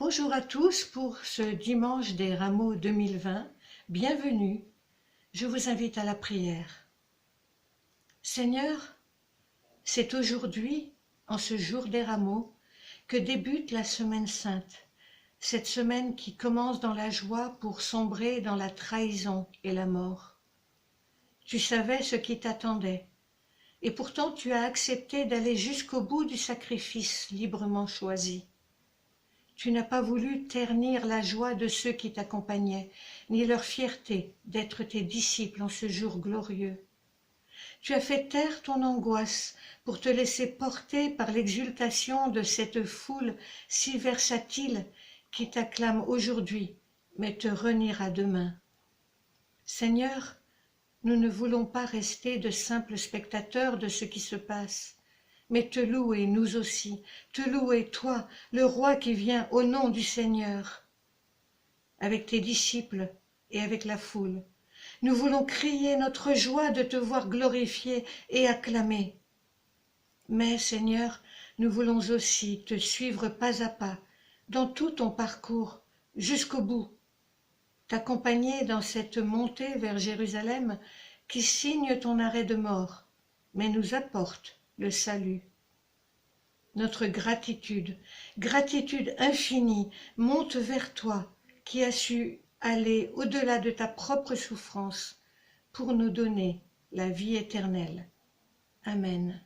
Bonjour à tous pour ce dimanche des Rameaux 2020. Bienvenue. Je vous invite à la prière. Seigneur, c'est aujourd'hui, en ce jour des Rameaux, que débute la Semaine Sainte, cette semaine qui commence dans la joie pour sombrer dans la trahison et la mort. Tu savais ce qui t'attendait, et pourtant tu as accepté d'aller jusqu'au bout du sacrifice librement choisi. Tu n'as pas voulu ternir la joie de ceux qui t'accompagnaient, ni leur fierté d'être tes disciples en ce jour glorieux. Tu as fait taire ton angoisse pour te laisser porter par l'exultation de cette foule si versatile qui t'acclame aujourd'hui, mais te reniera demain. Seigneur, nous ne voulons pas rester de simples spectateurs de ce qui se passe, mais te louer, nous aussi, te louer, toi, le roi qui vient au nom du Seigneur. Avec tes disciples et avec la foule, nous voulons crier notre joie de te voir glorifié et acclamé. Mais, Seigneur, nous voulons aussi te suivre pas à pas, dans tout ton parcours, jusqu'au bout, t'accompagner dans cette montée vers Jérusalem qui signe ton arrêt de mort, mais nous apporte le salut. Notre gratitude infinie, monte vers toi, qui as su aller au-delà de ta propre souffrance pour nous donner la vie éternelle. Amen.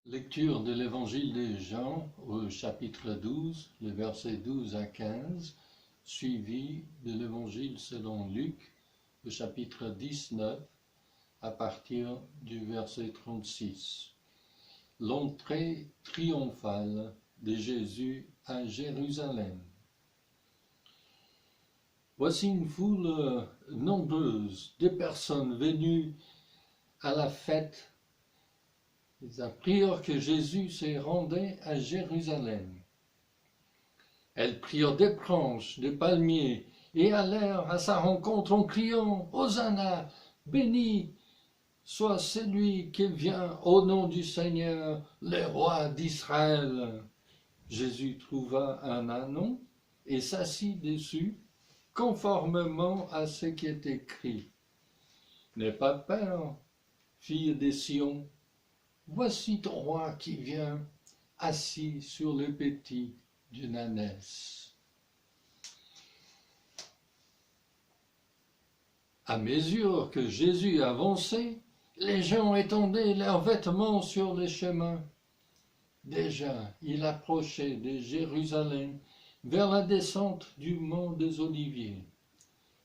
Lecture de l'Évangile de Jean au chapitre 12, les versets 12 à 15, suivi de l'Évangile selon Luc au chapitre 19 à partir du verset 36. L'entrée triomphale de Jésus à Jérusalem. Voici une foule nombreuse de personnes venues à la fête. Ils apprirent que Jésus se rendait à Jérusalem. Elles prirent des branches de palmiers et allèrent à sa rencontre en criant « Hosanna, béni soit celui qui vient au nom du Seigneur, le roi d'Israël. » Jésus trouva un ânon et s'assit dessus, conformément à ce qui est écrit. « N'aie pas peur, fille de Sion. Voici ton roi qui vient, assis sur le petit d'une ânesse. » À mesure que Jésus avançait, les gens étendaient leurs vêtements sur les chemins. Déjà, il approchait de Jérusalem vers la descente du mont des Oliviers.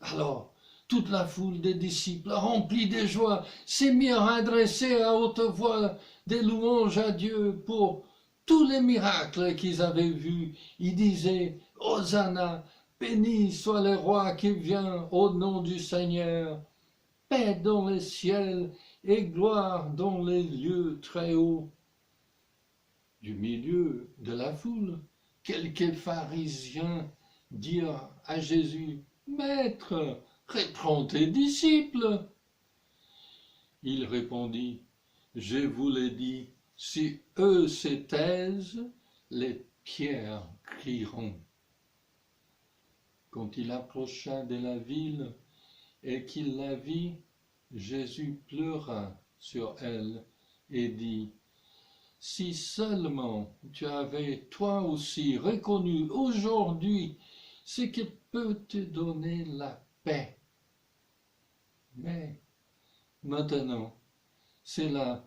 Alors, toute la foule des disciples, remplie de joie, s'est mise à adresser à haute voix des louanges à Dieu pour tous les miracles qu'ils avaient vus. Ils disaient « Hosanna, béni soit le roi qui vient au nom du Seigneur, paix dans les ciels et gloire dans les lieux très hauts. » Du milieu de la foule, quelques pharisiens dirent à Jésus « Maître, reprends tes disciples. » Il répondit « Je vous l'ai dit, si eux se taisent, les Pierre crieront. Quand il approcha de la ville et qu'il la vit, Jésus pleura sur elle et dit, « Si seulement tu avais toi aussi reconnu aujourd'hui ce qui peut te donner la paix. Mais maintenant, cela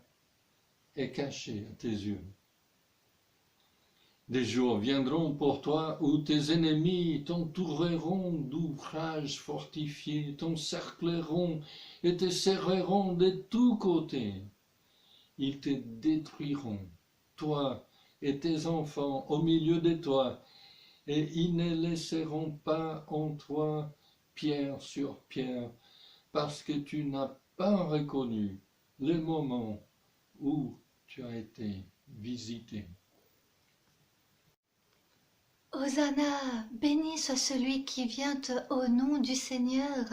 est caché à tes yeux. Des jours viendront pour toi où tes ennemis t'entoureront d'ouvrages fortifiés, t'encercleront et te serreront de tous côtés. Ils te détruiront, toi et tes enfants au milieu de toi, et ils ne laisseront pas en toi pierre sur pierre, parce que tu n'as pas reconnu le moment où tu as été visité. » Hosanna, béni soit celui qui vient au nom du Seigneur.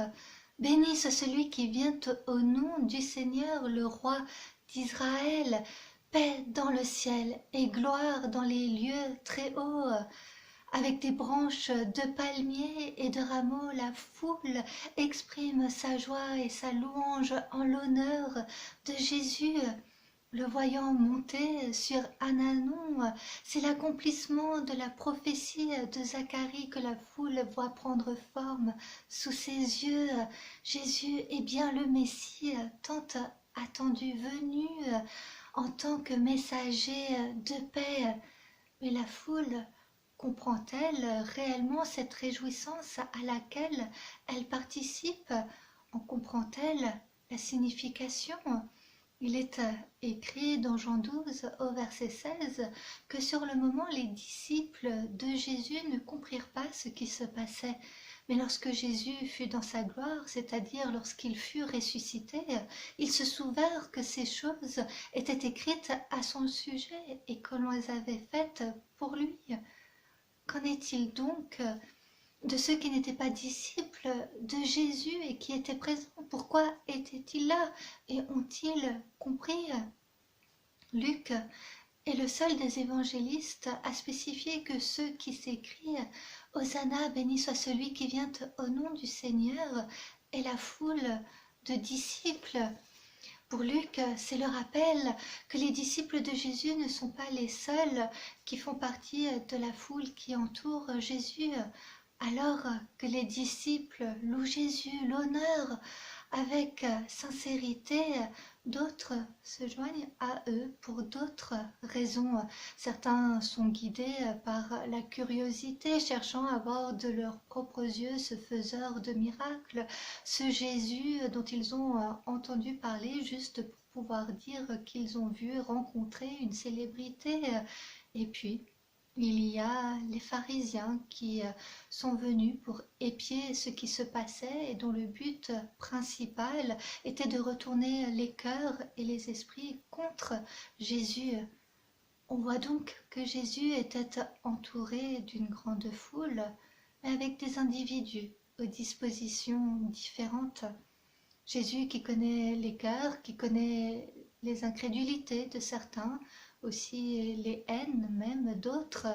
Béni soit celui qui vient au nom du Seigneur, le roi d'Israël. Paix dans le ciel et gloire dans les lieux très hauts. Avec des branches de palmiers et de rameaux, la foule exprime sa joie et sa louange en l'honneur de Jésus. Le voyant monter sur Ananon, c'est l'accomplissement de la prophétie de Zacharie que la foule voit prendre forme sous ses yeux. Jésus est bien le Messie, tant attendu, venu en tant que messager de paix. Mais la foule comprend-elle réellement cette réjouissance à laquelle elle participe? En comprend-elle la signification? Il est écrit dans Jean 12 au verset 16 que sur le moment les disciples de Jésus ne comprirent pas ce qui se passait. Mais lorsque Jésus fut dans sa gloire, c'est-à-dire lorsqu'il fut ressuscité, ils se souvinrent que ces choses étaient écrites à son sujet et que l'on les avait faites pour lui. Qu'en est-il donc de ceux qui n'étaient pas disciples de Jésus et qui étaient présents? Pourquoi étaient-ils là et ont-ils compris? Luc est le seul des évangélistes à spécifier que ceux qui s'écrient « Hosanna, béni soit celui qui vient au nom du Seigneur » est la foule de disciples. Pour Luc, c'est le rappel que les disciples de Jésus ne sont pas les seuls qui font partie de la foule qui entoure Jésus. Alors que les disciples louent Jésus, l'honneur avec sincérité, d'autres se joignent à eux pour d'autres raisons. Certains sont guidés par la curiosité, cherchant à voir de leurs propres yeux ce faiseur de miracles, ce Jésus dont ils ont entendu parler juste pour pouvoir dire qu'ils ont vu rencontrer une célébrité. Et puis, il y a les pharisiens qui sont venus pour épier ce qui se passait et dont le but principal était de retourner les cœurs et les esprits contre Jésus. On voit donc que Jésus était entouré d'une grande foule, mais avec des individus aux dispositions différentes. Jésus qui connaît les cœurs, qui connaît les incrédulités de certains, aussi les haines même d'autres,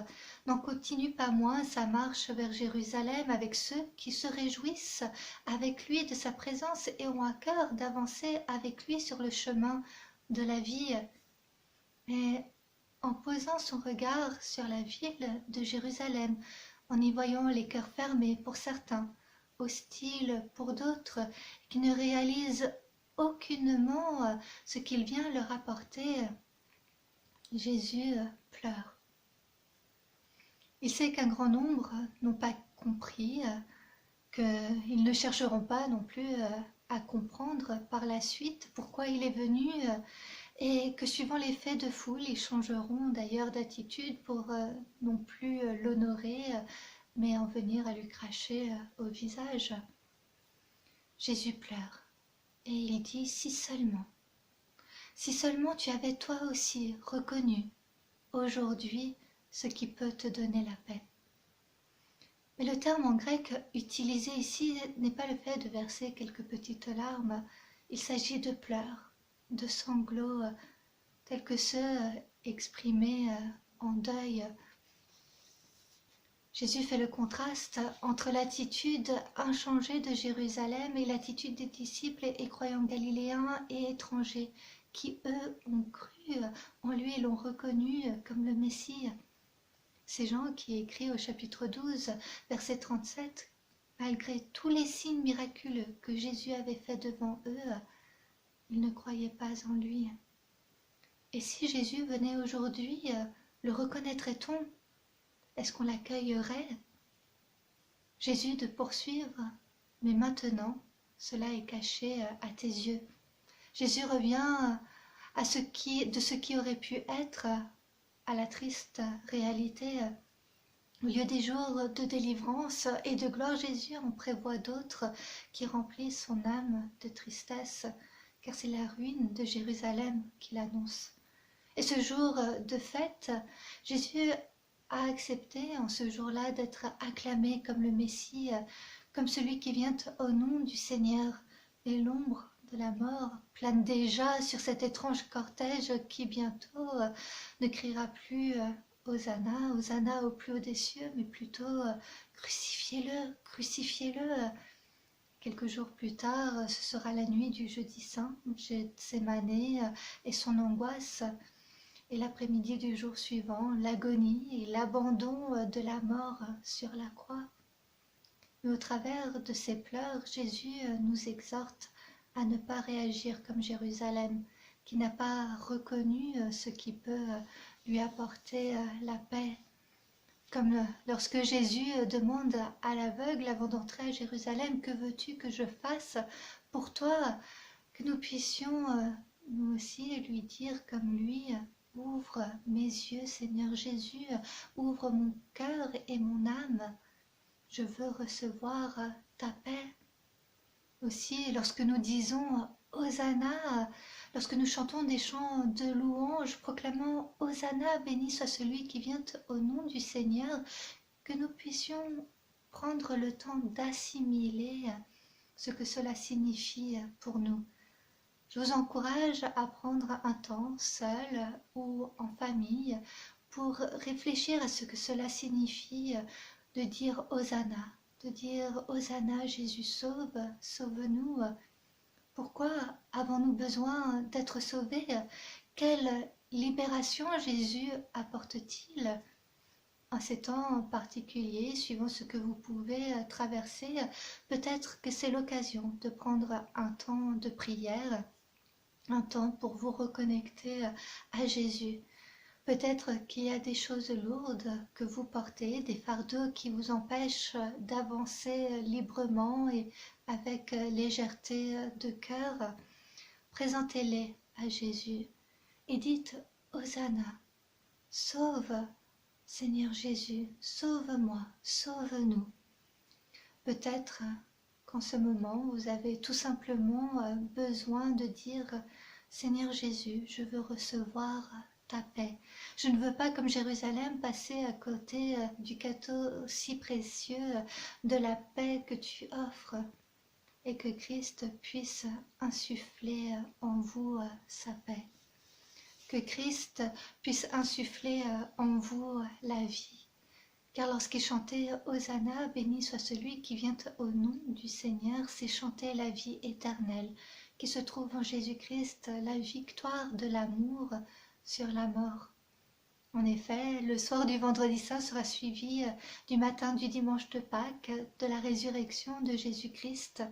n'en continue pas moins sa marche vers Jérusalem avec ceux qui se réjouissent avec lui de sa présence et ont à cœur d'avancer avec lui sur le chemin de la vie. Mais en posant son regard sur la ville de Jérusalem, en y voyant les cœurs fermés pour certains, hostiles pour d'autres, qui ne réalisent aucunement ce qu'il vient leur apporter, Jésus pleure. Il sait qu'un grand nombre n'ont pas compris, qu'ils ne chercheront pas non plus à comprendre par la suite pourquoi il est venu, et que suivant l'effet de foule, ils changeront d'ailleurs d'attitude pour non plus l'honorer, mais en venir à lui cracher au visage. Jésus pleure et il dit « si seulement tu avais toi aussi reconnu aujourd'hui ce qui peut te donner la paix. » Mais le terme en grec utilisé ici n'est pas le fait de verser quelques petites larmes, il s'agit de pleurs, de sanglots, tels que ceux exprimés en deuil Jésus fait le contraste entre l'attitude inchangée de Jérusalem et l'attitude des disciples et croyants galiléens et étrangers qui, eux, ont cru en lui et l'ont reconnu comme le Messie. C'est Jean qui écrit au chapitre 12, verset 37, « Malgré tous les signes miraculeux que Jésus avait faits devant eux, ils ne croyaient pas en lui. » Et si Jésus venait aujourd'hui, le reconnaîtrait-on? Est-ce qu'on l'accueillerait? Jésus de poursuivre, mais maintenant, cela est caché à tes yeux. Jésus revient de ce qui aurait pu être à la triste réalité. Au lieu des jours de délivrance et de gloire, Jésus en prévoit d'autres qui remplissent son âme de tristesse, car c'est la ruine de Jérusalem qu'il annonce. Et ce jour de fête, Jésus a accepté en ce jour-là d'être acclamé comme le Messie, comme celui qui vient au nom du Seigneur. Et l'ombre de la mort plane déjà sur cet étrange cortège qui bientôt ne criera plus Hosanna, Hosanna au plus haut des cieux, mais plutôt crucifiez-le, crucifiez-le. Quelques jours plus tard, ce sera la nuit du jeudi saint, Gethsémanée et son angoisse. Et l'après-midi du jour suivant, l'agonie et l'abandon de la mort sur la croix. Mais au travers de ces pleurs, Jésus nous exhorte à ne pas réagir comme Jérusalem, qui n'a pas reconnu ce qui peut lui apporter la paix. Comme lorsque Jésus demande à l'aveugle avant d'entrer à Jérusalem, « Que veux-tu que je fasse pour toi ?» Que nous puissions nous aussi lui dire comme lui, « Ouvre mes yeux, Seigneur Jésus, ouvre mon cœur et mon âme. Je veux recevoir ta paix. » Aussi, lorsque nous disons « Hosanna », lorsque nous chantons des chants de louange, proclamant « Hosanna, béni soit celui qui vient au nom du Seigneur », que nous puissions prendre le temps d'assimiler ce que cela signifie pour nous. Je vous encourage à prendre un temps seul ou en famille pour réfléchir à ce que cela signifie de dire Hosanna, de dire Hosanna, Jésus sauve, sauve-nous. Pourquoi avons-nous besoin d'être sauvés? Quelle libération Jésus apporte-t-il? En ces temps particuliers, suivant ce que vous pouvez traverser, peut-être que c'est l'occasion de prendre un temps de prière, un temps pour vous reconnecter à Jésus. Peut-être qu'il y a des choses lourdes que vous portez, des fardeaux qui vous empêchent d'avancer librement et avec légèreté de cœur. Présentez-les à Jésus et dites « Hosanna, sauve Seigneur Jésus, sauve-moi, sauve-nous ». Peut-être qu'en ce moment, vous avez tout simplement besoin de dire « Seigneur Jésus, je veux recevoir ta paix. Je ne veux pas, comme Jérusalem, passer à côté du cadeau si précieux de la paix que tu offres et que Christ puisse insuffler en vous sa paix. Que Christ puisse insuffler en vous la vie. Car lorsqu'il chantait « Hosanna, béni soit celui qui vient au nom du Seigneur », c'est chanter la vie éternelle qui se trouve en Jésus-Christ, la victoire de l'amour sur la mort. En effet, le soir du vendredi saint sera suivi du matin du dimanche de Pâques, de la résurrection de Jésus-Christ.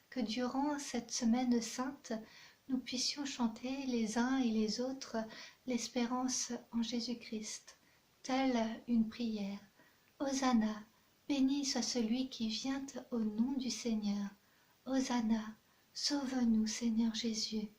Que durant cette semaine sainte, nous puissions chanter les uns et les autres l'espérance en Jésus-Christ, telle une prière. Hosanna, béni soit celui qui vient au nom du Seigneur. Hosanna, sauve-nous Seigneur Jésus.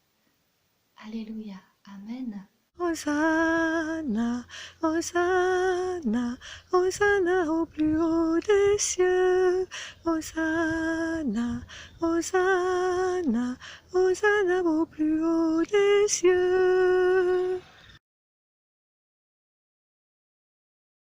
Alléluia. Amen. Hosanna, Hosanna, Hosanna au plus haut des cieux. Hosanna, Hosanna, Hosanna au plus haut des cieux.